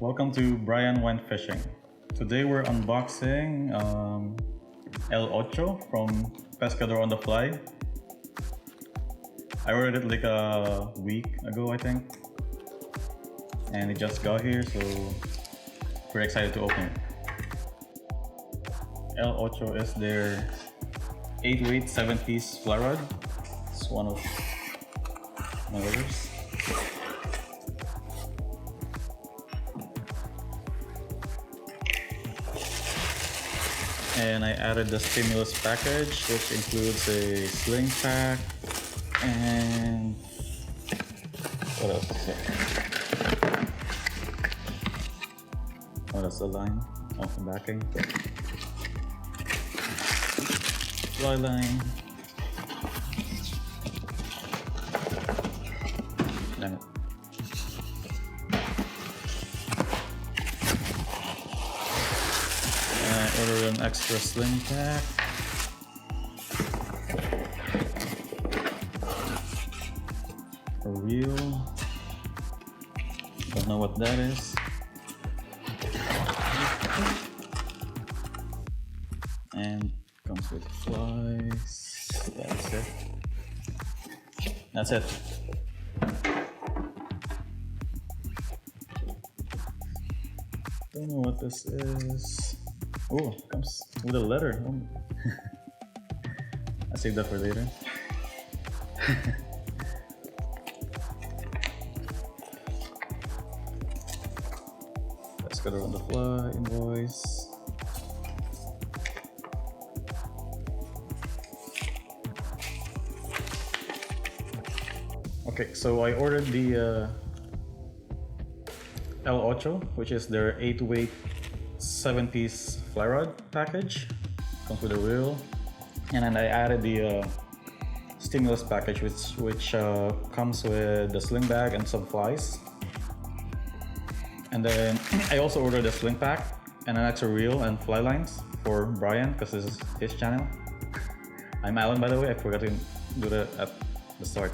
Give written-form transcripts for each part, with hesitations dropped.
Welcome to Brian Went Fishing. Today we're unboxing El Ocho from Pescador on the Fly. I ordered it like a week ago, I think, and it just got here, so we're excited to open it. El Ocho is their 8-weight 7-piece fly rod. It's one of my orders. And I added the stimulus package, which includes a sling pack and what else is there? Oh, that's the line. Oh, the backing. Fly line. Damn it. I ordered an extra sling pack. A reel. Don't know what that is. And comes with flies. That's it. That's it. Don't know what this is. Oh, it comes with a letter. Oh. I'll save that for later. Pescador on the Fly invoice. Okay, so I ordered the El Ocho, which is their 8-weight 7-piece fly rod package. Comes with a reel, and then I added the stimulus package, which comes with the sling bag and some flies. And then I also ordered a sling pack and an extra reel and fly lines for Brian, because this is his channel. I'm Alan, by the way. I forgot to do that at the start.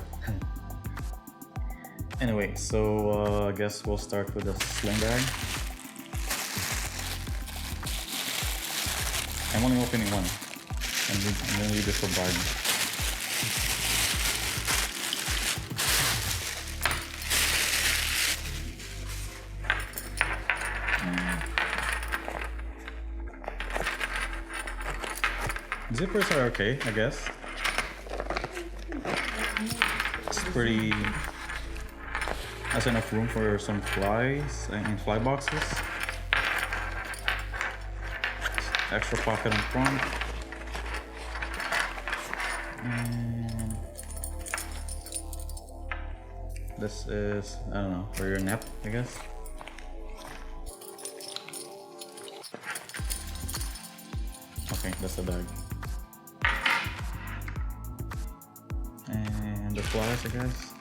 Anyway, so I guess we'll start with the sling bag. I'm only opening one, and I'm gonna leave this for Brian. Zippers are okay, I guess. It's pretty. Has enough room for some flies and fly boxes. Extra pocket in front. And this is, I don't know, for your net, I guess. Okay, that's the bag. And the flies, I guess.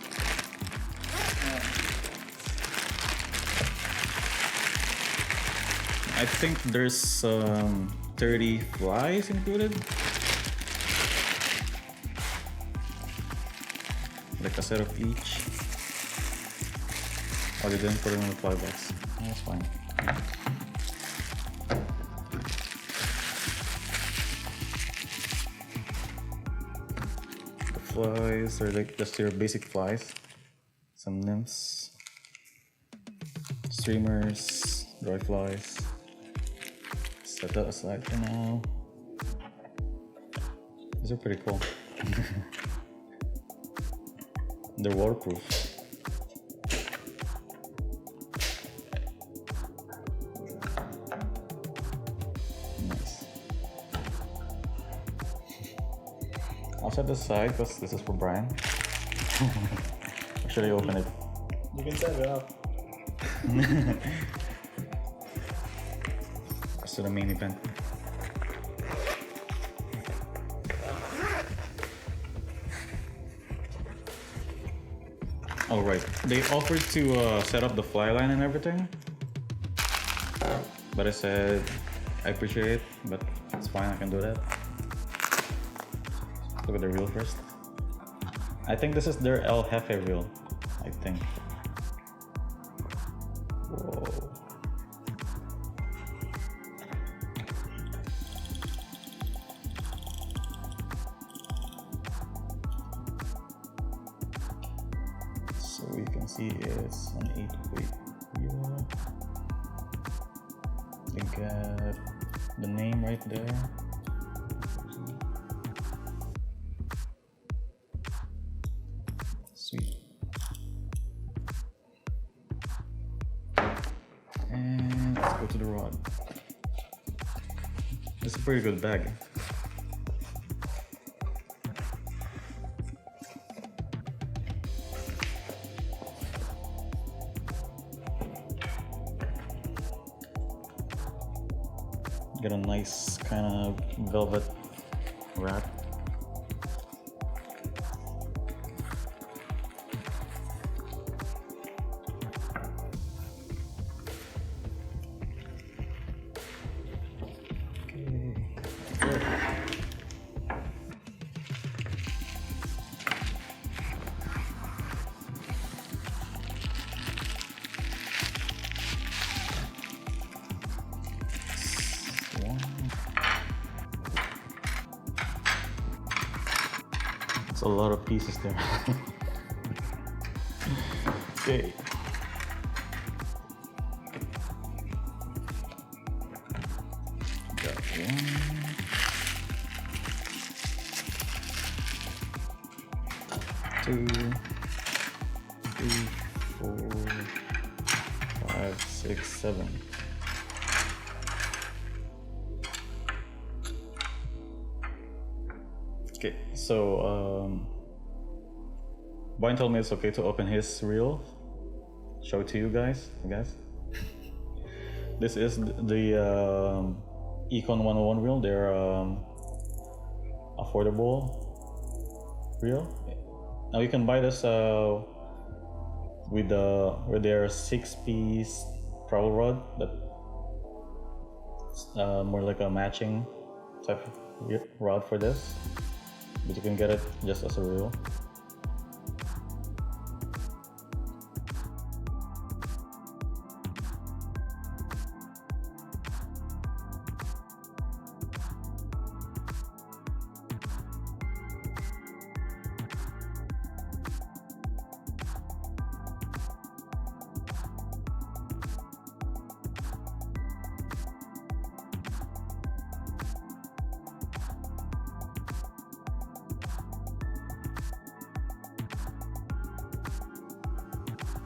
I think there's 30 flies included. Like a set of each. Oh, they didn't put it in the fly box. Oh, that's fine. The flies are like just your basic flies. Some nymphs, streamers, dry flies. Set that aside for now. These are pretty cool. They're waterproof. Nice. I'll set this aside because this is for Brian. Or should I open it? You can set it up. To the main event. All right, they offered to set up the fly line and everything, but I said I appreciate it, but it's fine, I can do that. Look at the reel first. I think this is their El Jefe reel, I think. Whoa. So we can see it's an 8-weight reel. You got the name right there. Sweet. And let's go to the rod. It's a pretty good bag. Get a nice kind of velvet wrap. It's a lot of pieces there. Okay. Got one. Two. 3, 4, 5, 6, 7. Okay, so Brian told me it's okay to open his reel. Show it to you guys, I guess. This is the Econ 101 reel. They're affordable reel. Now you can buy this with their 6-piece travel rod, but more like a matching type of rod for this. But you can get it just as a reel.